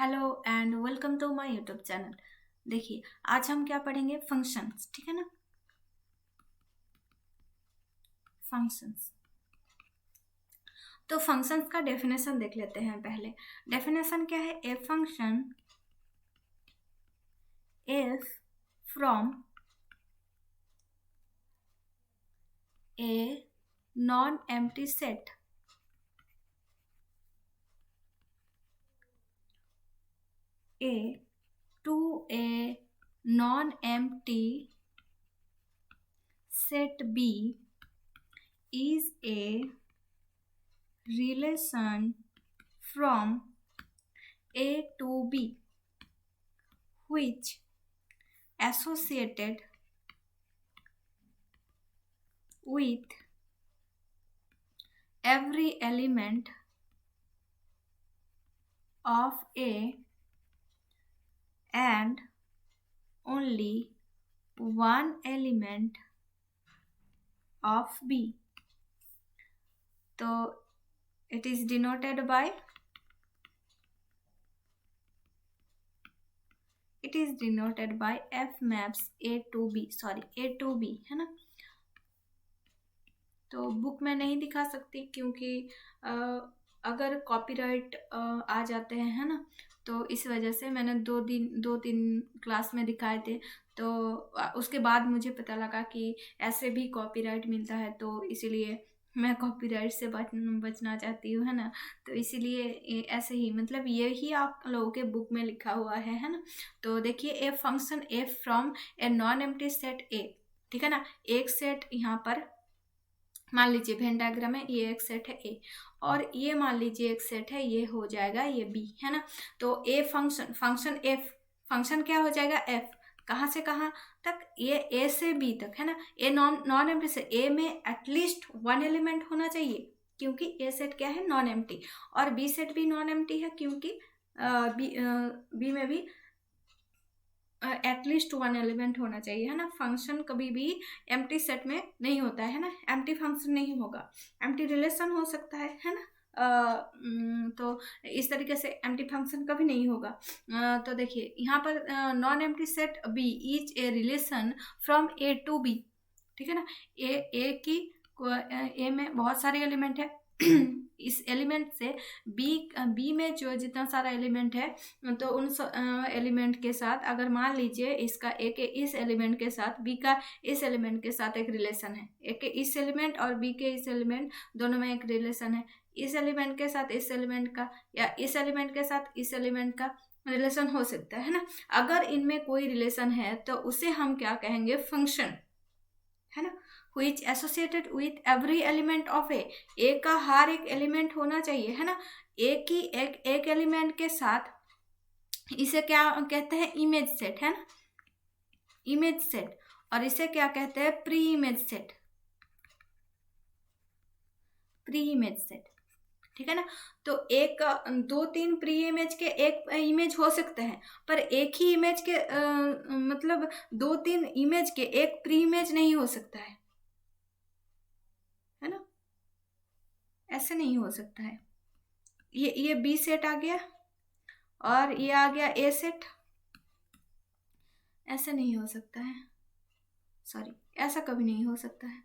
Hello and welcome to my YouTube channel. देखिए, आज हम क्या पढ़ेंगे? फंक्शंस, ठीक है ना। फंक्शंस। तो फंक्शंस का डेफिनेशन देख लेते हैं पहले। डेफिनेशन क्या है? A function f from a non empty set A to a non empty set B is a relation from A to B which associated with every element of A and only one element of B. So it is denoted by F maps A to B, A to B है ना। तो book में नहीं दिखा सकती क्योंकि अगर copyright आ जाते हैं, है ना। तो इस वजह से मैंने दो तीन क्लास में दिखाए थे। तो उसके बाद मुझे पता लगा कि ऐसे भी कॉपीराइट मिलता है, तो इसीलिए मैं कॉपीराइट से बचना चाहती हूँ, है ना। तो इसीलिए ऐसे ही, मतलब ये ही आप लोगों के बुक में लिखा हुआ है ना। तो देखिए, a function A from a non empty set ए, ठीक है ना। एक सेट यहाँ पर मान लीजिए वेन डायग्राम है, ये एक सेट है ए, और ये मान लीजिए एक सेट है, ये हो जाएगा ये बी, है ना। तो ए फंक्शन एफ, फंक्शन क्या हो जाएगा? एफ। कहाँ से कहाँ तक? ये ए से बी तक, है ना। ए नॉन एम्प्टी से ए में एटलीस्ट वन एलिमेंट होना चाहिए, क्योंकि ए सेट क्या है? Non empty. और बी सेट भी नॉन एम्प्टी है, क्योंकि बी में भी एटलीस्ट वन एलिमेंट होना चाहिए, है ना। फंक्शन कभी भी एम्प्टी सेट में नहीं होता है ना। एम्प्टी फंक्शन नहीं होगा, एम्प्टी रिलेशन हो सकता है ना। तो इस तरीके से एम्प्टी फंक्शन कभी नहीं होगा। तो देखिए यहाँ पर non empty set B is a relation from A to B, ठीक है ना। ए में बहुत सारे एलिमेंट है। इस एलिमेंट से बी में जो जितना सारा एलिमेंट है, तो उन एलिमेंट के साथ अगर मान लीजिए इसका ए के इस एलिमेंट के साथ बी का इस एलिमेंट के साथ एक रिलेशन है, ए के इस एलिमेंट और बी के इस एलिमेंट दोनों में एक रिलेशन है, इस एलिमेंट के साथ इस एलिमेंट का या इस एलिमेंट के साथ इस एलिमेंट का रिलेशन हो सकता है ना। अगर इनमें कोई रिलेशन है तो उसे हम क्या कहेंगे? फंक्शन, है ना। which associated with every element of ए का हर एक एलिमेंट होना चाहिए, है ना। एक एलिमेंट के साथ इसे क्या कहते हैं? इमेज सेट, है ना, इमेज सेट। और इसे क्या कहते हैं? प्री इमेज सेट, ठीक है ना। तो एक दो तीन प्री इमेज के एक इमेज हो सकते हैं, पर एक ही इमेज के मतलब दो तीन इमेज के एक प्री इमेज नहीं हो सकता है ना। ऐसे नहीं हो सकता है। ये बी सेट आ गया और ये आ गया ए सेट, ऐसे नहीं हो सकता है, ऐसा कभी नहीं हो सकता है।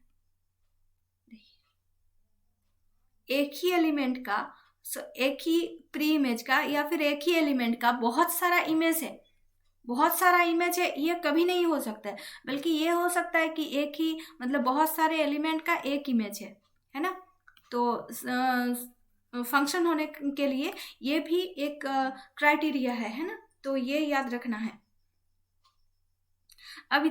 एक ही एलिमेंट का, एक ही प्री इमेज का या फिर एक ही एलिमेंट का बहुत सारा इमेज है, ये कभी नहीं हो सकता है। बल्कि ये हो सकता है कि एक ही, मतलब बहुत सारे एलिमेंट का एक इमेज है ना। तो फंक्शन होने के लिए ये भी एक क्राइटेरिया है ना। तो ये याद रखना है। अभी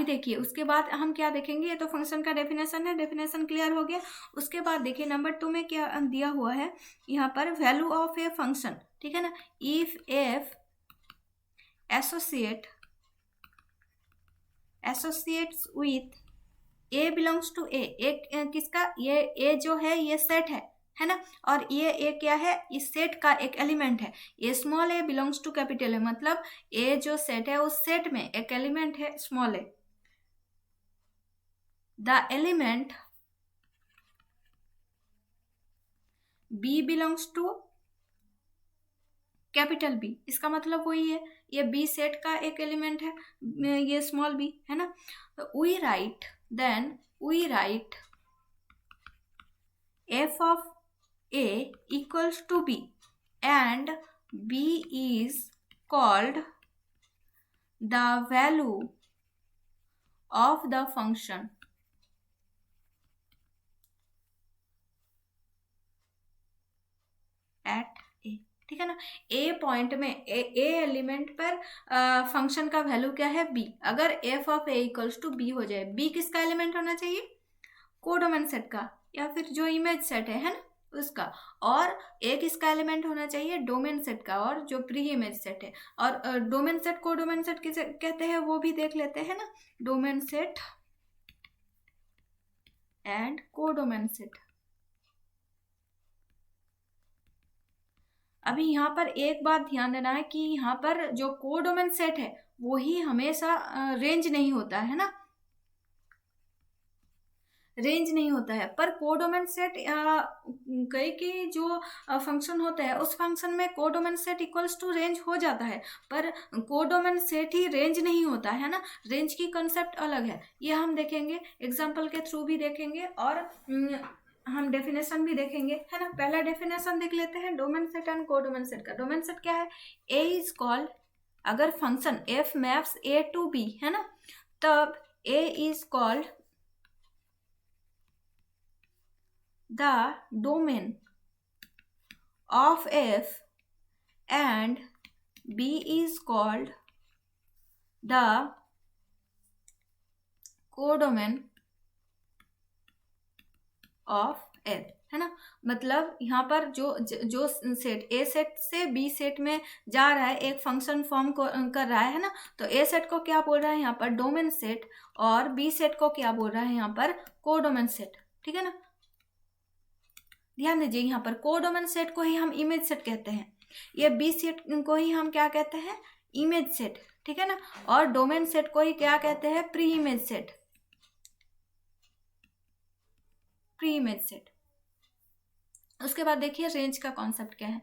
देखिए उसके बाद हम क्या देखेंगे। ये तो फंक्शन का डेफिनेशन है, डेफिनेशन क्लियर हो गया। उसके बाद देखिए नंबर 2 में क्या दिया हुआ है यहाँ पर? वैल्यू ऑफ ए फंक्शन, ठीक है ना। If f associates with A belongs to A, एक किसका? ये ए जो है ये सेट है ना। और ये ए क्या है? इस सेट का एक एलिमेंट है। ये small a belongs to capital A, मतलब ए जो सेट है उस सेट में एक एलिमेंट है small a. The element b belongs to capital B, इसका मतलब वही है, ये बी सेट का एक एलिमेंट है, ये स्मॉल बी है ना। तो we write f of a equals to b and b is called the value of the function at a, ठीक है ना। ए पॉइंट में ए एलिमेंट पर फंक्शन का वैल्यू क्या है, बी। अगर f of a equals to b हो जाए, बी किसका एलिमेंट होना चाहिए, कोडोमेन सेट का, या फिर जो इमेज सेट है ना उसका, और ए किसका एलिमेंट होना चाहिए, डोमेन सेट का, और जो प्री इमेज सेट है। और डोमेन सेट कोडोमेन सेट किसे कहते हैं वो भी देख लेते हैं ना, domain set and codomain set. अभी यहाँ पर एक बात ध्यान देना है कि यहाँ पर जो कोडोमेन सेट है वही हमेशा रेंज नहीं होता है ना, रेंज नहीं होता है। पर कोडोमेन सेट कई जो फंक्शन होते हैं उस फंक्शन में codomain set equals to range हो जाता है, पर कोडोमेन सेट ही रेंज नहीं होता है ना, रेंज की कंसेप्ट अलग है। ये हम देखेंगे, एग्जाम्पल के थ्रू भी देखेंगे, और हम डेफिनेशन भी देखेंगे है ना। पहला डेफिनेशन देख लेते हैं domain set and codomain set का। डोमेन सेट क्या है, ए इज कॉल्ड, अगर function f maps A to B है ना, तब A is called the domain of f and b is called the codomain of f, है ना। मतलब यहाँ पर जो सेट ए सेट से बी सेट में जा रहा है, एक फंक्शन फॉर्म कर रहा है ना, तो ए सेट को क्या बोल रहा है यहाँ पर, डोमेन सेट, और बी सेट को क्या बोल रहा है यहाँ पर, कोडोमेन सेट, ठीक है ना। ध्यान दीजिए, यहाँ पर कोडोमेन सेट को ही हम इमेज सेट कहते हैं, ये बी सेट को ही हम क्या कहते हैं, इमेज सेट, ठीक है ना। और डोमेन सेट को ही क्या कहते हैं, pre image set, pre image set. उसके बाद देखिए रेंज का कॉन्सेप्ट क्या है।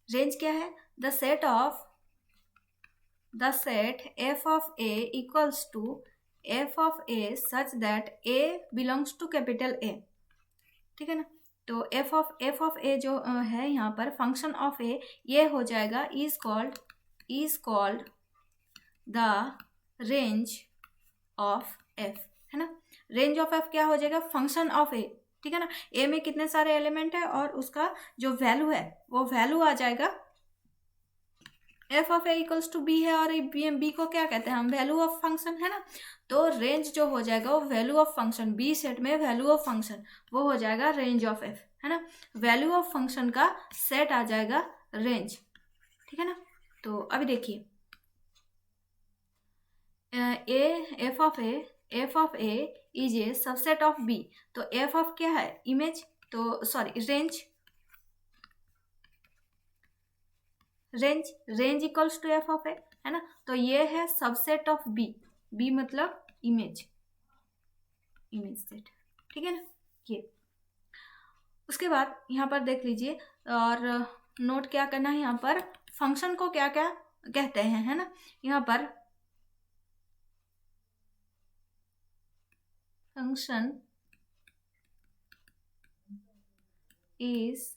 रेंज क्या है, the set f of a equals to f of a such that a belongs to capital A, ठीक है ना। तो f of a जो है यहाँ पर फंक्शन ऑफ a, ये हो जाएगा is called the range of f, है ना। रेंज ऑफ f क्या हो जाएगा, फंक्शन ऑफ a, ठीक है ना। a में कितने सारे एलिमेंट है और उसका जो वैल्यू है वो वैल्यू आ जाएगा, f of a equals to b है, और b को क्या कहते हैं हम, वैल्यू ऑफ फंक्शन, है ना। तो रेंज जो हो जाएगा वो value of function, B set में वैल्यू ऑफ फंक्शन, वो हो जाएगा रेंज ऑफ f, है ना। वैल्यू ऑफ फंक्शन का सेट आ जाएगा रेंज, ठीक है ना। तो अभी देखिए f of a is a subset of b, तो f ऑफ क्या है, इमेज, तो sorry range equals to f of a, है ना। तो ये है सबसेट ऑफ b मतलब इमेज सेट, ठीक है ना। ये उसके बाद यहाँ पर देख लीजिए, और नोट क्या करना है, यहाँ पर फंक्शन को क्या क्या कहते हैं, है ना। यहाँ पर function is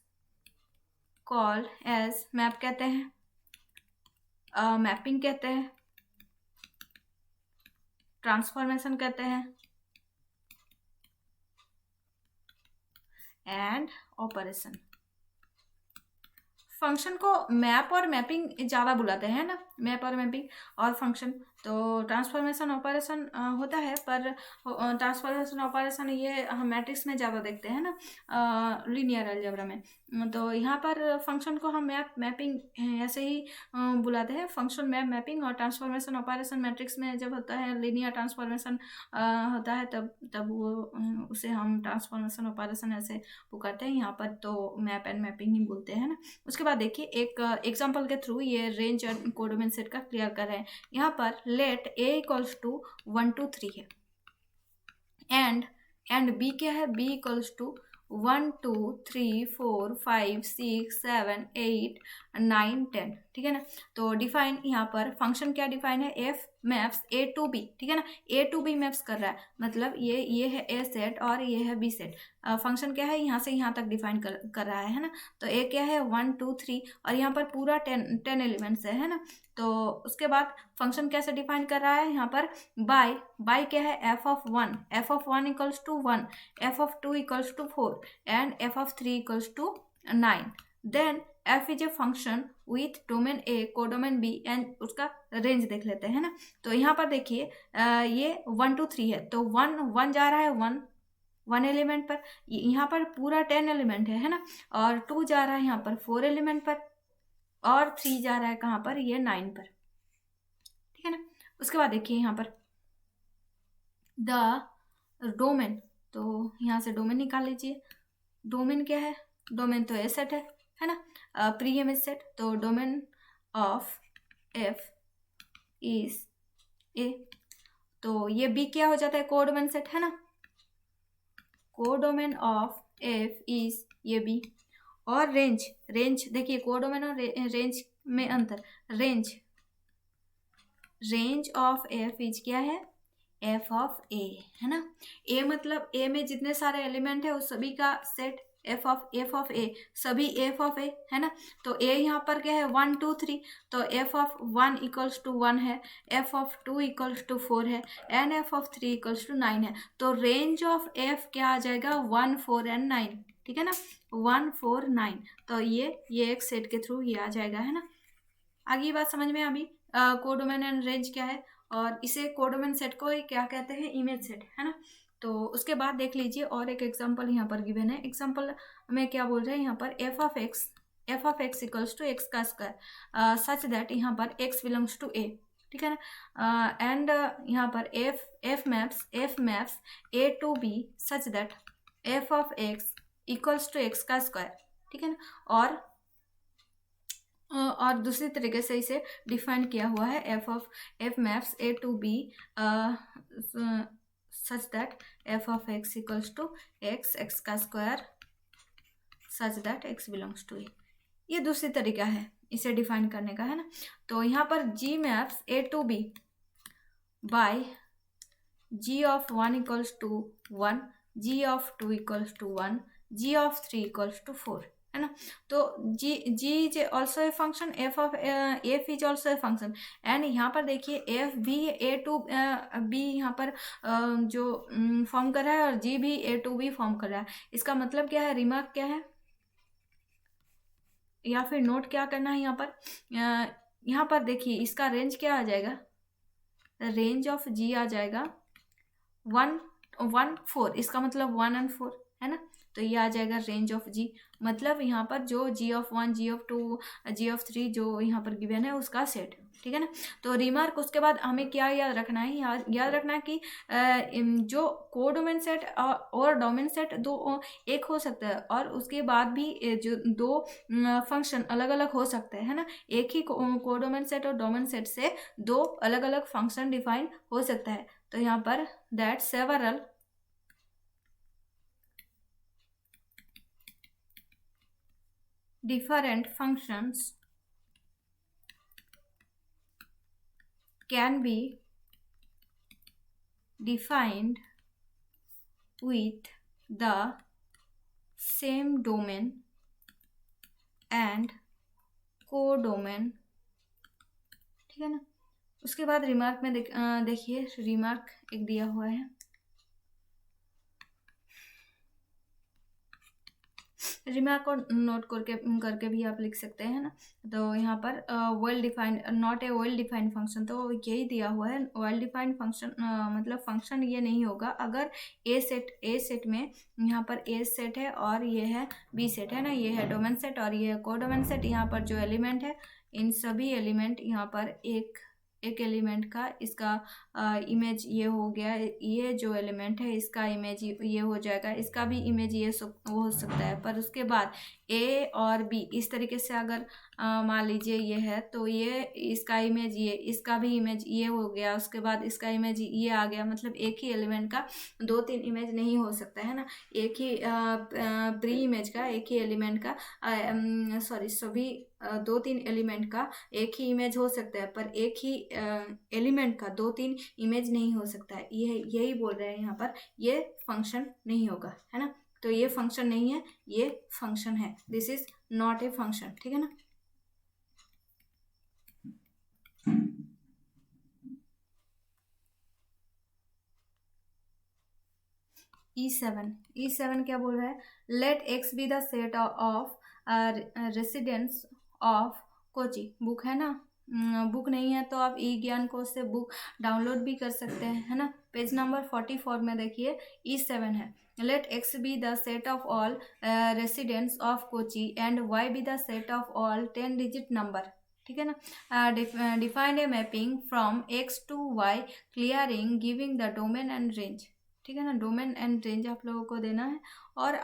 called as map कहते हैं, मैपिंग कहते हैं, ट्रांसफॉर्मेशन कहते हैं, एंड ऑपरेशन। फंक्शन को मैप और मैपिंग ज़्यादा बुलाते हैं ना, मैप और मैपिंग और फंक्शन। तो ट्रांसफॉर्मेशन ऑपरेशन होता है, पर ट्रांसफॉर्मेशन ऑपरेशन ये हम मैट्रिक्स में ज़्यादा देखते हैं ना, लीनियर अलजेब्रा में। तो यहाँ पर फंक्शन को हम मैपिंग ऐसे ही बुलाते हैं, फंक्शन मैपिंग, और ट्रांसफॉर्मेशन ऑपरेशन मैट्रिक्स में जब होता है, लीनियर ट्रांसफॉर्मेशन होता है, तब वो उसे हम ट्रांसफॉर्मेशन ऑपरेशन ऐसे पुकारते हैं। यहाँ पर तो मैप एंड मैपिंग ही बोलते हैं ना। उसके बाद देखिए एक एग्जांपल के थ्रू ये रेंज और कोडोमेन सेट का क्लियर कर रहे हैं। यहाँ पर लेट a इक्वल्स टू 1 2 3 है, एंड b क्या है, b इक्वल्स टू 1 2 3 4 5 6 7 8 9 10, ठीक है ना। तो डिफाइन यहाँ पर फंक्शन क्या डिफाइन है, f maps A to B, ठीक है ना, ए टू बी मैप्स कर रहा है, मतलब ये है ए सेट और ये है बी सेट। फंक्शन क्या है, यहाँ से यहाँ तक डिफाइन कर रहा है ना। तो ए क्या है 1 2 3 और यहाँ पर पूरा 10 एलिमेंट्स है ना। तो उसके बाद फंक्शन कैसे डिफाइन कर रहा है यहाँ पर, बाय क्या है, f of one equals to 1, f of 2 equals to 4 and f of 3 equals to 9। Then f is a function with domain A codomain B and उसका रेंज देख लेते हैं ना। तो यहाँ पर देखिए ये 1 2 3 है, तो 1 जा रहा है 1 एलिमेंट पर, यहाँ पर पूरा 10 एलिमेंट है ना। और 2 जा रहा है यहाँ पर 4 एलिमेंट पर, और 3 जा रहा है कहाँ पर, ये 9 पर, ठीक है ना। उसके बाद देखिए यहाँ पर द डोमेन, तो यहाँ से डोमेन निकाल लीजिए। डोमेन क्या है, डोमेन तो ए सेट है ना, प्री इमेज सेट। तो domain of F is a, तो ये बी क्या हो जाता है, कोडोमेन सेट है ना। कोडोमेन ऑफ एफ इज ये बी। और रेंज देखिए, कोडोमेन और रेंज में अंतर, रेंज ऑफ एफ इज क्या है, एफ ऑफ ए, है ना। ए मतलब ए में जितने सारे एलिमेंट है उस सभी का सेट, एफ ऑफ ए, सभी एफ ऑफ ए है ना। तो ए यहाँ पर क्या है 1 2 3, तो एफ ऑफ 1 इक्वल्स टू 1 है, एफ ऑफ 2 इक्वल्स टू 4 है and f of 3 equals to 9 है। तो रेंज ऑफ एफ क्या आ जाएगा, 1 4 एंड 9, ठीक है ना, 1 4 9। तो ये एक सेट के थ्रू ये आ जाएगा, है ना। आगे बात समझ में अभी कोडोमेन एंड रेंज क्या है, और इसे कोडोमेन सेट को क्या कहते हैं, इमेज सेट, है ना। तो उसके बाद देख लीजिए और एक एग्जांपल यहाँ पर गिवन है। एग्जांपल में क्या बोल रहे हैं यहाँ पर, f of x equals to x का स्क्वायर सच दैट, यहाँ पर एक्स बिलोंग्स टू ए, ठीक है ना। एंड यहाँ पर f maps A to B such that f of x equals to x का स्क्वायर, ठीक है ना। और दूसरी तरीके से इसे डिफाइन किया हुआ है, f maps A to B such that f of x equals to x का square such that x belongs to A. ये दूसरी तरीका है इसे डिफाइन करने का, है ना। तो यहाँ पर g maps A to B by g of 1 equals to 1, g of 2 equals to 1, g of 3 equals to 4, है ना। तो g is also a function, f is also a function. And यहाँ पर देखिए एफ भी ए टू बी यहाँ पर जो फॉर्म कर रहा है, और जी भी ए टू बी फॉर्म कर रहा है। इसका मतलब क्या है, रिमार्क क्या है या फिर नोट क्या करना है यहाँ पर देखिए इसका रेंज क्या आ जाएगा, रेंज ऑफ जी आ जाएगा 1 1 4, इसका मतलब 1 and 4, है ना। तो ये आ जाएगा रेंज ऑफ जी, मतलब यहाँ पर जो g of 1, g of 2, g of 3 जो यहाँ पर गिवन है उसका सेट, ठीक है ना। तो रिमार्क उसके बाद हमें क्या याद रखना है, याद रखना है कि जो कोडोमेन सेट और डोमेन सेट दो एक हो सकता है, और उसके बाद भी जो दो फंक्शन अलग अलग हो सकते हैं, है ना। एक ही कोडोमेन सेट और डोमेन सेट से दो अलग अलग फंक्शन डिफाइन हो सकता है। तो यहाँ पर that several different functions can be defined with the same domain and codomain, ठीक है ना। उसके बाद रिमार्क में देखिए रिमार्क एक दिया हुआ है, रिमार्क को नोट करके भी आप लिख सकते हैं ना। तो यहाँ पर well defined, not a well defined function, तो यही दिया हुआ है। वेल डिफाइंड फंक्शन मतलब फंक्शन ये नहीं होगा अगर ए सेट में यहाँ पर ए सेट है और ये है बी सेट, है ना। ये है डोमेन सेट और ये है कोडोमेन सेट। यहाँ पर जो एलिमेंट है इन सभी एलिमेंट यहाँ पर एक एक एलिमेंट का इसका इमेज ये हो गया, ये जो एलिमेंट है इसका इमेज ये हो जाएगा, इसका भी इमेज ये हो सकता है। पर उसके बाद ए और बी इस तरीके से अगर मान लीजिए ये है, तो ये इसका इमेज ये, इसका भी इमेज ये हो गया, उसके बाद इसका इमेज ये आ गया। मतलब एक ही एलिमेंट का दो तीन इमेज नहीं हो सकता है ना। एक ही प्री इमेज का, एक ही एलिमेंट का सभी दो तीन एलिमेंट का एक ही इमेज हो सकता है, पर एक ही एलिमेंट का दो तीन इमेज नहीं हो सकता है। यही बोल रहे हैं यहाँ पर, ये फंक्शन नहीं होगा, है ना। तो ये फंक्शन नहीं है, ये फंक्शन है। This is not a function, ठीक है ना। E7 क्या बोल रहा है? Let x be the set of residents of Kochi. Book है ना, बुक नहीं है तो आप ई ज्ञान कोश से बुक डाउनलोड भी कर सकते हैं, है ना। पेज नंबर 44 में देखिए E7 है। Let x be the set of all रेसिडेंट्स ऑफ कोची एंड y be the set of all 10 digit number, ठीक है ना। Defined a mapping from x to y clearing giving the domain and range, ठीक है ना। डोमेन एंड रेंज आप लोगों को देना है और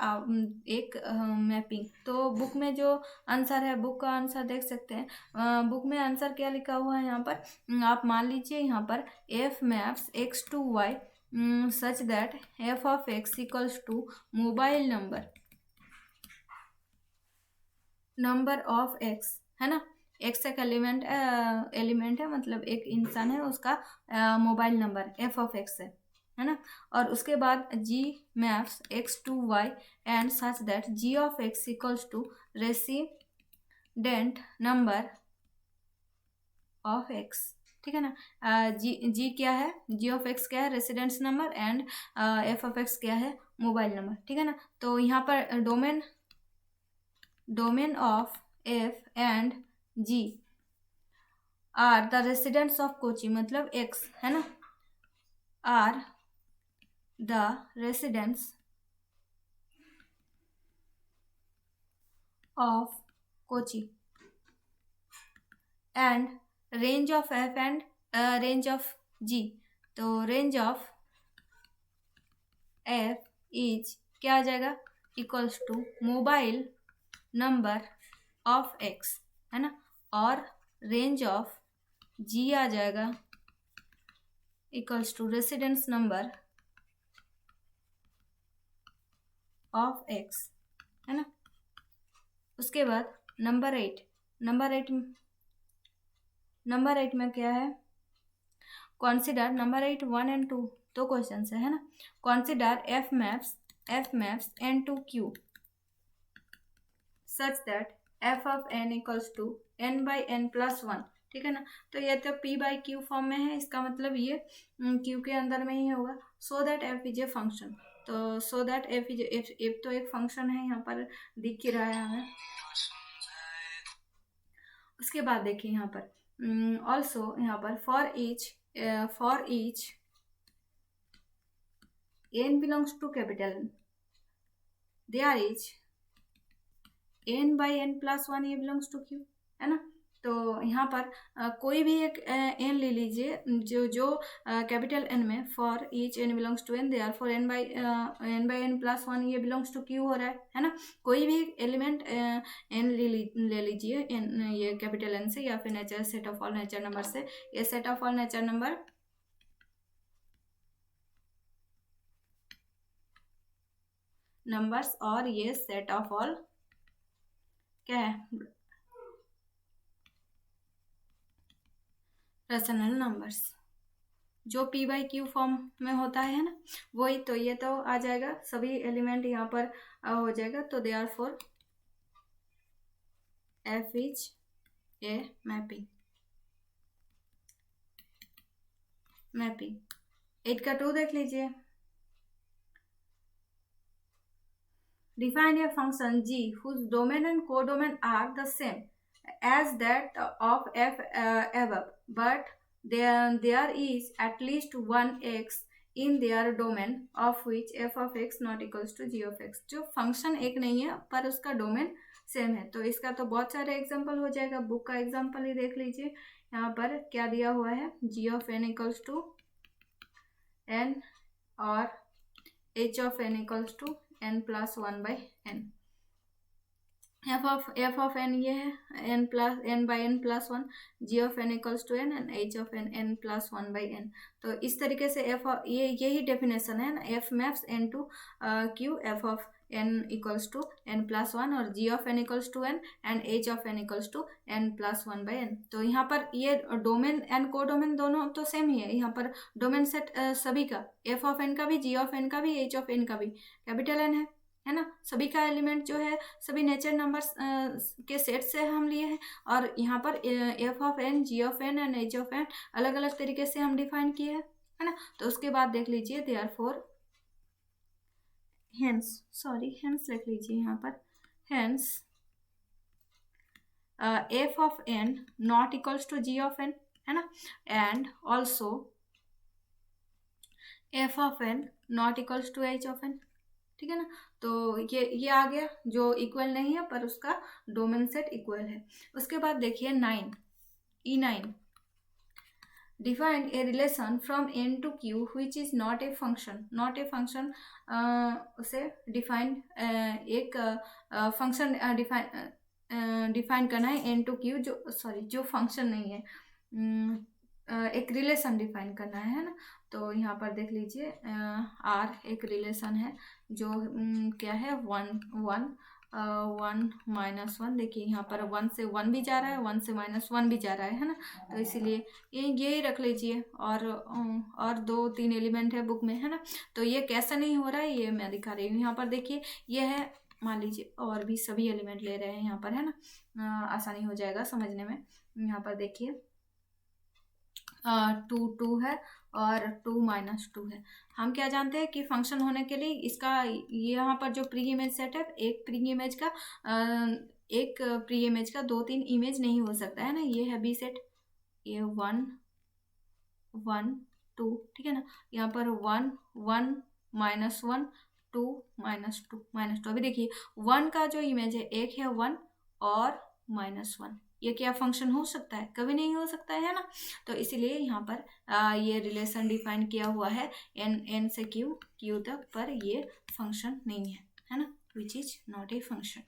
एक मैपिंग। तो बुक में जो आंसर है, बुक का आंसर देख सकते हैं। बुक में आंसर क्या लिखा हुआ है यहाँ पर, आप मान लीजिए यहाँ पर f maps x to y such that f of x equals to mobile number of x, है ना। एक्स एक एलिमेंट है, मतलब एक इंसान है, उसका mobile number f of x है ना। और उसके बाद g maps x to y and such that g of x equals to resident number of x, ठीक है ना। जी क्या है, जी ऑफ एक्स क्या है, residents number, and f of x क्या है, मोबाइल नंबर, ठीक है ना। तो यहाँ पर domain of f and g are the residents of Kochi, मतलब एक्स, है ना, are the residents of Kochi and range of F and range of G। तो range of F is क्या आ जाएगा, equals to mobile number of X, है ना। और रेंज ऑफ G आ जाएगा equals to residence number of x, है ना। उसके बाद नंबर 8 में क्या है, कॉन्सिडर नंबर 8 1 एंड 2 दो क्वेश्चन है ना। Consider f maps N to Q such that f of n equals to n by n plus 1, ठीक है ना। तो ये तो p बाई क्यू फॉर्म में है, इसका मतलब ये q के अंदर में ही होगा। So that f is a function, तो so that f is f तो एक फंक्शन है, यहाँ पर दिख ही रहा है हमें। उसके बाद देखिए यहाँ पर ऑल्सो यहाँ पर for each n belongs to capital N, there is n by n plus 1 ये बिलोंग्स टू q, है ना। तो यहाँ पर कोई भी एक n ले लीजिए जो कैपिटल N में for each n belongs to n, therefore n by n plus 1 ये बिलोंग्स टू q हो रहा है ना। कोई भी एलिमेंट n ले लीजिए ये कैपिटल N से, या फिर nature set of all nature number से। ये set of all nature numbers और ये सेट ऑफ ऑल क्या है, रेशनल नंबर्स, जो p बाई क्यू फॉर्म में होता है ना, वही। तो ये तो आ जाएगा, सभी एलिमेंट यहाँ पर हो जाएगा। तो therefore f is a mapping 8 का 2 देख लीजिए। Define a function g whose domain and codomain are the same as that of f above, but there is at least one x in their domain of which f of x not equals to g of x। जो function एक नहीं है पर उसका domain same है। तो इसका तो बहुत सारे एग्जांपल हो जाएगा, बुक का एग्जांपल ही देख लीजिए। यहाँ पर क्या दिया हुआ है, g of n equals to n और h of n equals to n plus 1/n। f of n ये है n/n+1, g of n equals to n and h of n plus 1/n। तो इस तरीके से यही डेफिनेशन है ना, f maps n to q, f of n equals to n+1 और g of n equals to n and h of n equals to n plus 1/n। तो यहाँ पर ये डोमेन एंड कोडोमेन दोनों तो सेम ही है। यहाँ पर डोमेन सेट सभी का, f ऑफ n का भी, g ऑफ n का भी, h ऑफ n का भी कैपिटल n है ना। सभी का एलिमेंट जो है सभी नेचर नंबर्स के सेट से हम लिए हैं। और यहाँ पर f of n, g of n and h of n अलग अलग तरीके से हम डिफाइन किए हैं, है ना। तो उसके बाद देख लीजिए, देयरफॉर हेंस लिख लीजिए यहाँ पर, hence f of n not equals to g of n, है ना, and also f of n not equals to h of n, ठीक है ना। तो ये आ गया जो इक्वल नहीं है पर उसका डोमेन सेट इक्वल है। उसके बाद देखिए 9, E9 defined a relation from n to q which is not a function. Not a function उसे डिफाइन एक फंक्शन डिफाइन करना है n टू q, जो फंक्शन नहीं है, एक रिलेशन डिफाइन करना है ना। तो यहाँ पर देख लीजिए R एक रिलेशन है जो क्या है, 1 -1। देखिए यहाँ पर 1 से 1 भी जा रहा है, 1 से -1 भी जा रहा है ना। तो इसीलिए यही रख लीजिए। और 2-3 एलिमेंट है बुक में, है ना। तो ये कैसा नहीं हो रहा है ये मैं दिखा रही हूँ। यहाँ पर देखिए ये है, मान लीजिए और भी सभी एलिमेंट ले रहे हैं यहाँ पर, है ना, आसानी हो जाएगा समझने में। यहाँ पर देखिए 2 है और 2 - 2 है। हम क्या जानते हैं कि फंक्शन होने के लिए इसका यहाँ पर जो प्री इमेज सेट है, एक प्री इमेज का 2-3 इमेज नहीं हो सकता है ना। ये है बी सेट, ये 1 1 2, ठीक है ना। यहाँ पर 1 1 -1 2 -2 अभी देखिए 1 का जो इमेज है एक है 1 और -1, ये क्या फंक्शन हो सकता है? कभी नहीं हो सकता है ना। तो इसीलिए यहाँ पर ये रिलेशन डिफाइन किया हुआ है n से q तक, पर ये फंक्शन नहीं है ना, विच इज नॉट ए फंक्शन,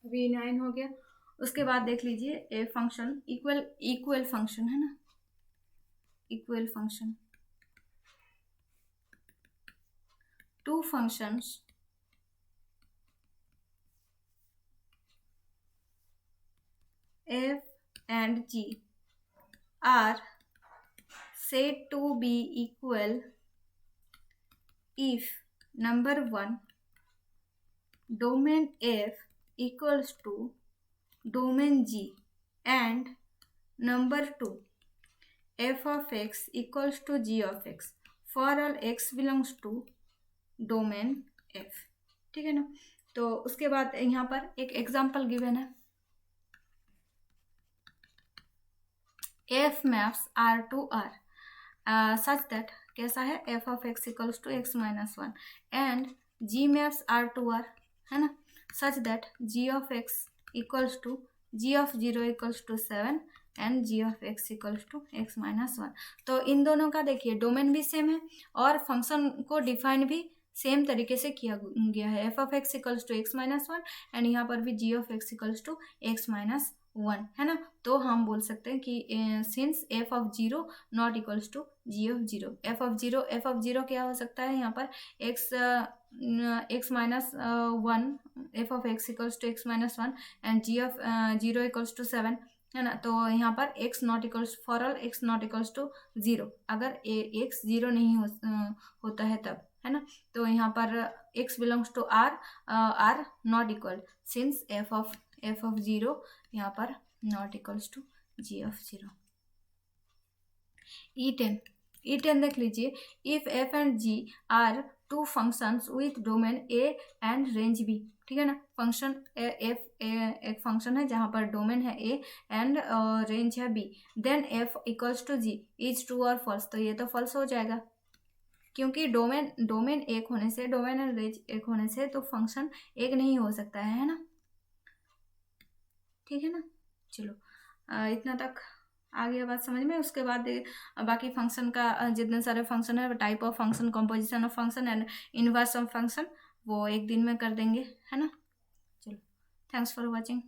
अभी 9 हो गया। उसके बाद देख लीजिए ए फंक्शन इक्वल फंक्शन, है ना, equal function. Two functions f and g are said to be equal if number 1 domain f equals to domain g and number 2 f of x equals to g of x for all x belongs to domain f, ठीक है ना। तो उसके बाद यहाँ पर एक example given है, f maps R to R such that कैसा है, f of x equals to x - 1 and g maps R to R, है ना, such that g of x equals to g of 0 equals to 7 and g of x equals to x - 1। तो इन दोनों का देखिए domain भी same है और function को डिफाइन भी सेम तरीके से किया गया है, f of x equals to x - 1 and यहाँ पर भी g of x equals to x - 1, है ना। तो हम बोल सकते हैं कि since f of 0 not equals to g of 0, f of 0 क्या हो सकता है, यहाँ पर x - 1 f of x equals to x - 1 and g of 0 equals to 7, है ना। तो यहाँ पर x not equals for all x not equals to 0, अगर x 0 नहीं होता है तब, है ना। तो यहाँ पर x belongs to r not equal since f of 0 यहाँ पर not equals to g of 0। E10 देख लीजिए, if f and g are two functions with domain a and range b, ठीक है ना। फंक्शन f एक फंक्शन है जहाँ पर डोमेन है a एंड रेंज है b, then f equals to g is true और फॉल्स। तो ये तो फॉल्स हो जाएगा, क्योंकि डोमेन डोमेन एक होने से, डोमेन एंड रेंज एक होने से तो फंक्शन एक नहीं हो सकता है ना। ठीक है ना। चलो इतना तक आ गया बात समझ में। उसके बाद बाकी फंक्शन का जितने सारे फंक्शन है, type of function, composition of function and inverse of function, वो एक दिन में कर देंगे, है ना। चलो, थैंक्स फॉर वॉचिंग।